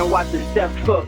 and watch the step cook.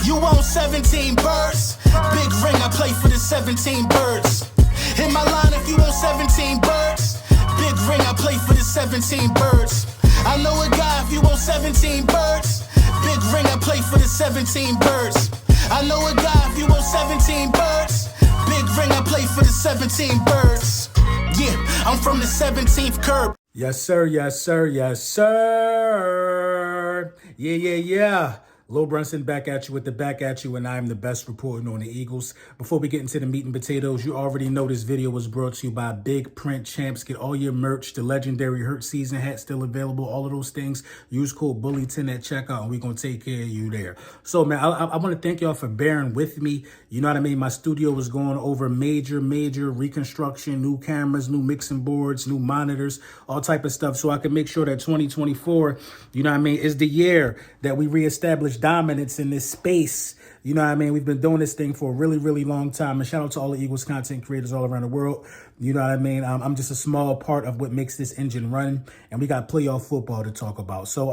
You want 17 birds? Big ring, I play for the 17 birds. Hit my line if you want 17 birds. Big ring, I play for the 17 birds. I know a guy if you want 17 birds. Big ring, I play for the 17 birds. I know a guy if you want 17 birds. Big ring, I play for the 17 birds. Yeah, I'm from the 17th curb. Yes, sir. Yes, sir. Yes, sir. Yeah. Lil Brunson back at you with the back at you, and I'm the best reporting on the Eagles. Before we get into the meat and potatoes, you already know this video was brought to you by Big Print Champs. Get all your merch. The legendary Hurt Season hat still available. All of those things. Use code Bully10 at checkout, and we're going to take care of you there. So, man, I want to thank y'all for bearing with me. You know what I mean? My studio was going over major reconstruction, new cameras, new mixing boards, new monitors, all type of stuff, so I can make sure that 2024, you know what I mean, is the year that we reestablish dominance in this space. You know what I mean? We've been doing this thing for a really long time. And shout out to all the Eagles content creators all around the world. You know what I mean? I'm just a small part of what makes this engine run. And we got playoff football to talk about. So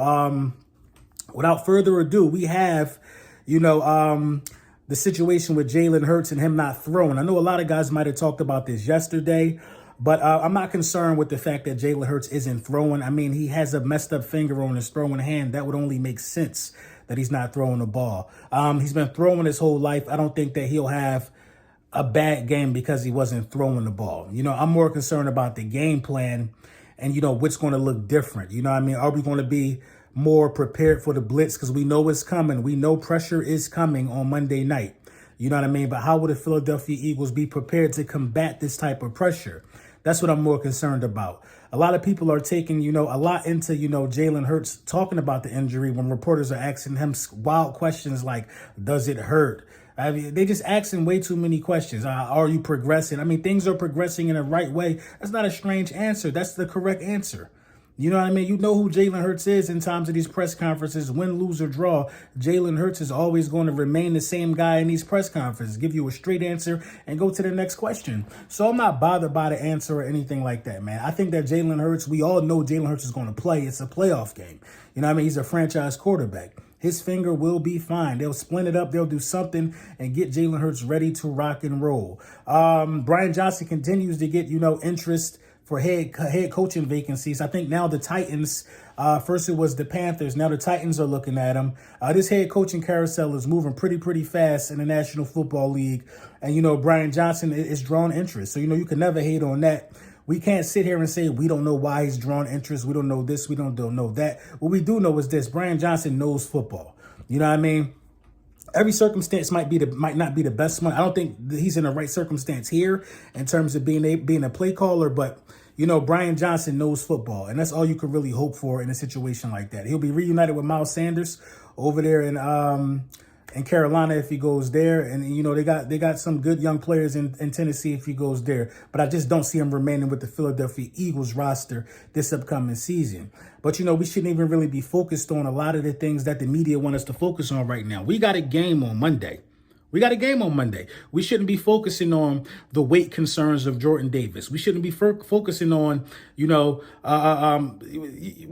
without further ado, we have, the situation with Jalen Hurts and him not throwing. I know a lot of guys might have talked about this yesterday, but I'm not concerned with the fact that Jalen Hurts isn't throwing. I mean, he has a messed up finger on his throwing hand. That would only make sense that he's not throwing the ball. He's been throwing his whole life. I don't think that he'll have a bad game because he wasn't throwing the ball. I'm more concerned about the game plan and, what's going to look different. You know what I mean? Are we going to be more prepared for the blitz? Because we know it's coming. We know pressure is coming on Monday night. You know what I mean? But how will the Philadelphia Eagles be prepared to combat this type of pressure? That's what I'm more concerned about. A lot of people are taking, a lot into, Jalen Hurts talking about the injury when reporters are asking him wild questions like, does it hurt? I mean, they just asking way too many questions. Are you progressing? I mean, things are progressing in the right way. That's not a strange answer. That's the correct answer. You know what I mean? You know who Jalen Hurts is in times of these press conferences. Win, lose, or draw, Jalen Hurts is always going to remain the same guy in these press conferences. Give you a straight answer and go to the next question. So I'm not bothered by the answer or anything like that, man. I think that Jalen Hurts, we all know Jalen Hurts is going to play. It's a playoff game. You know what I mean? He's a franchise quarterback. His finger will be fine. They'll splint it up. They'll do something and get Jalen Hurts ready to rock and roll. Brian Johnson continues to get, interest for head coaching vacancies. I think now the Titans, first it was the Panthers, now the Titans are looking at him. This head coaching carousel is moving pretty fast in the National Football League. And, Brian Johnson is drawn interest. So, you can never hate on that. We can't sit here and say we don't know why he's drawn interest. We don't know this. We don't know that. What we do know is this. Brian Johnson knows football. You know what I mean? Every circumstance might not be the best one. I don't think he's in the right circumstance here in terms of being a play caller, but Brian Johnson knows football, and that's all you could really hope for in a situation like that. He'll be reunited with Miles Sanders over there in Carolina if he goes there, and they got some good young players in Tennessee if he goes there. But I just don't see him remaining with the Philadelphia Eagles roster this upcoming season. But we shouldn't even really be focused on a lot of the things that the media want us to focus on right now. We got a game on Monday. We shouldn't be focusing on the weight concerns of Jordan Davis. We shouldn't be focusing on, we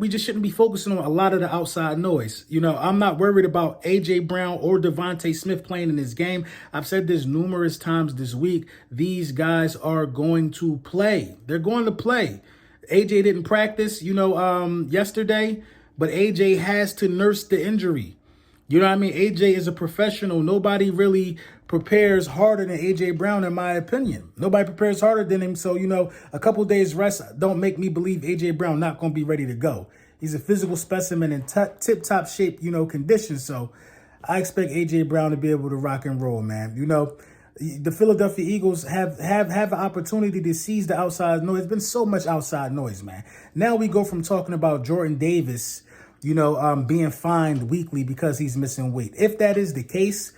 just shouldn't be focusing on a lot of the outside noise. I'm not worried about A.J. Brown or Devontae Smith playing in this game. I've said this numerous times this week. These guys are going to play. They're going to play. A.J. didn't practice, yesterday, but A.J. has to nurse the injury. You know what I mean? AJ is a professional. Nobody really prepares harder than AJ Brown, in my opinion. Nobody prepares harder than him. So, a couple days rest don't make me believe AJ Brown not going to be ready to go. He's a physical specimen in tip-top shape, condition. So I expect AJ Brown to be able to rock and roll, man. The Philadelphia Eagles have an opportunity to seize the outside noise. There's been so much outside noise, man. Now we go from talking about Jordan Davis being fined weekly because he's missing weight. If that is the case,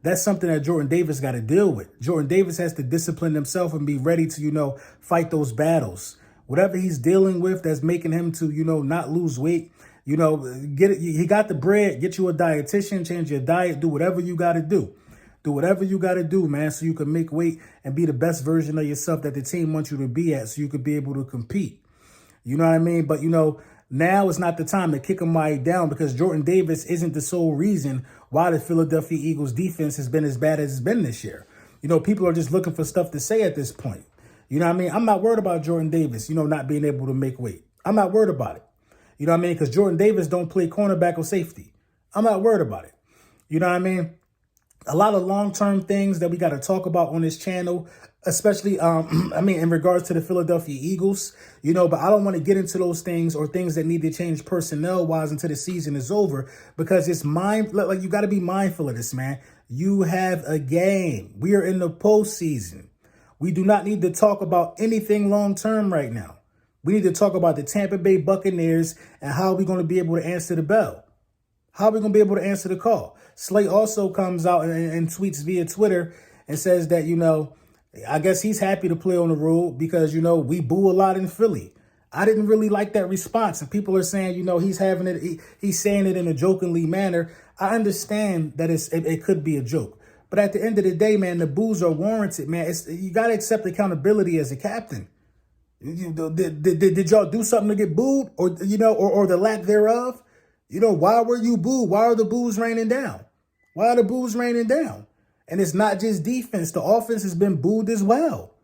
that's something that Jordan Davis got to deal with. Jordan Davis has to discipline himself and be ready to, fight those battles. Whatever he's dealing with that's making him to, not lose weight, get it. He got the bread, get you a dietitian, change your diet, do whatever you got to do. Do whatever you got to do, man, so you can make weight and be the best version of yourself that the team wants you to be at so you could be able to compete. You know what I mean? But, Now is not the time to kick somebody down because Jordan Davis isn't the sole reason why the Philadelphia Eagles defense has been as bad as it's been this year. You know, people are just looking for stuff to say at this point. You know what I mean? I'm not worried about Jordan Davis, you know, not being able to make weight. I'm not worried about it. You know what I mean? Because Jordan Davis don't play cornerback or safety. I'm not worried about it. You know what I mean? A lot of long-term things that we got to talk about on this channel, especially, in regards to the Philadelphia Eagles, you know, but I don't want to get into those things or things that need to change personnel-wise until the season is over because it's like you got to be mindful of this, man. You have a game. We are in the postseason. We do not need to talk about anything long-term right now. We need to talk about the Tampa Bay Buccaneers and how we're going to be able to answer the bell. How are we going to be able to answer the call? Slay also comes out and tweets via Twitter and says that, you know, I guess he's happy to play on the road because, you know, we boo a lot in Philly. I didn't really like that response. And people are saying, you know, he's saying it in a jokingly manner. I understand that it could be a joke. But at the end of the day, man, the boos are warranted, man. You got to accept accountability as a captain. Did y'all do something to get booed or, you know, or the lack thereof? You know, why were you booed? Why are the boos raining down? Why are the boos raining down? And it's not just defense. The offense has been booed as well.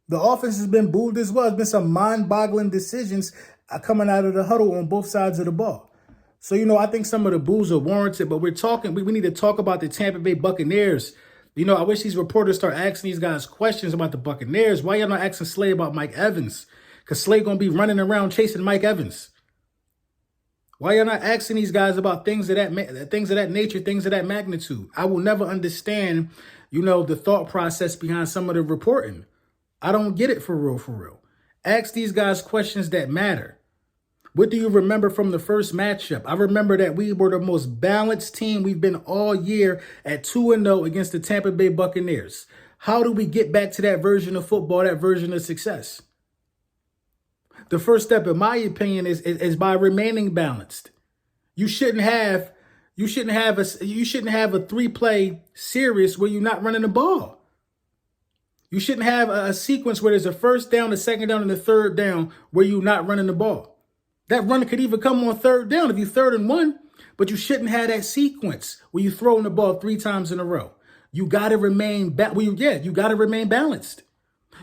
The offense has been booed as well. There's been some mind-boggling decisions coming out of the huddle on both sides of the ball. So, you know, I think some of the boos are warranted, but we need to talk about the Tampa Bay Buccaneers. You know, I wish these reporters start asking these guys questions about the Buccaneers. Why y'all not asking Slay about Mike Evans? Because Slay going to be running around chasing Mike Evans. Why y'all not asking these guys about things of that nature, things of that magnitude? I will never understand, you know, the thought process behind some of the reporting. I don't get it for real. Ask these guys questions that matter. What do you remember from the first matchup? I remember that we were the most balanced team we've been all year at 2-0 against the Tampa Bay Buccaneers. How do we get back to that version of football, that version of success? The first step, in my opinion, is by remaining balanced. You shouldn't have a 3-play series where you're not running the ball. You shouldn't have a sequence where there's a first down, a second down, and a third down where you're not running the ball. That run could even come on third down if you're 3rd and 1, but you shouldn't have that sequence where you're throwing the ball 3 times in a row. You got to remain you got to remain balanced.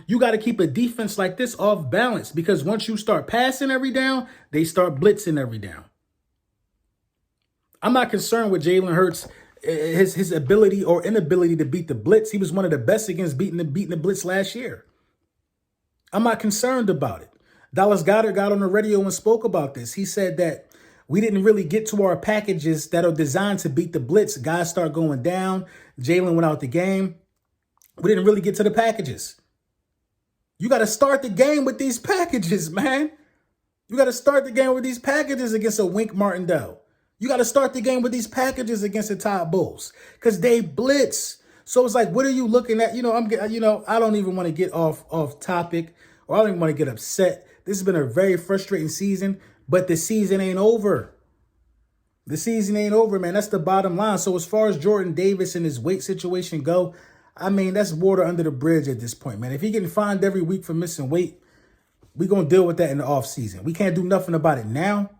You got to keep a defense like this off balance because once you start passing every down, they start blitzing every down. I'm not concerned with Jalen Hurts, his ability or inability to beat the blitz. He was one of the best against beating the blitz last year. I'm not concerned about it. Dallas Goedert got on the radio and spoke about this. He said that we didn't really get to our packages that are designed to beat the blitz. Guys start going down. Jalen went out the game. We didn't really get to the packages. You got to start the game with these packages, man. You got to start the game with these packages against a Wink Martindale. You got to start the game with these packages against the Todd Bowles because they blitz. So it's like, what are you looking at? You know, I don't even want to get off topic or I don't even want to get upset. This has been a very frustrating season, but the season ain't over. The season ain't over, man. That's the bottom line. So as far as Jordan Davis and his weight situation go, I mean, that's water under the bridge at this point, man. If he getting fined every week for missing weight, we're going to deal with that in the offseason. We can't do nothing about it now.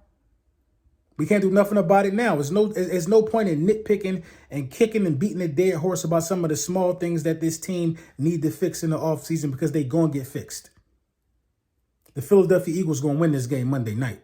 There's no point in nitpicking and kicking and beating a dead horse about some of the small things that this team need to fix in the offseason because they going to get fixed. The Philadelphia Eagles going to win this game Monday night.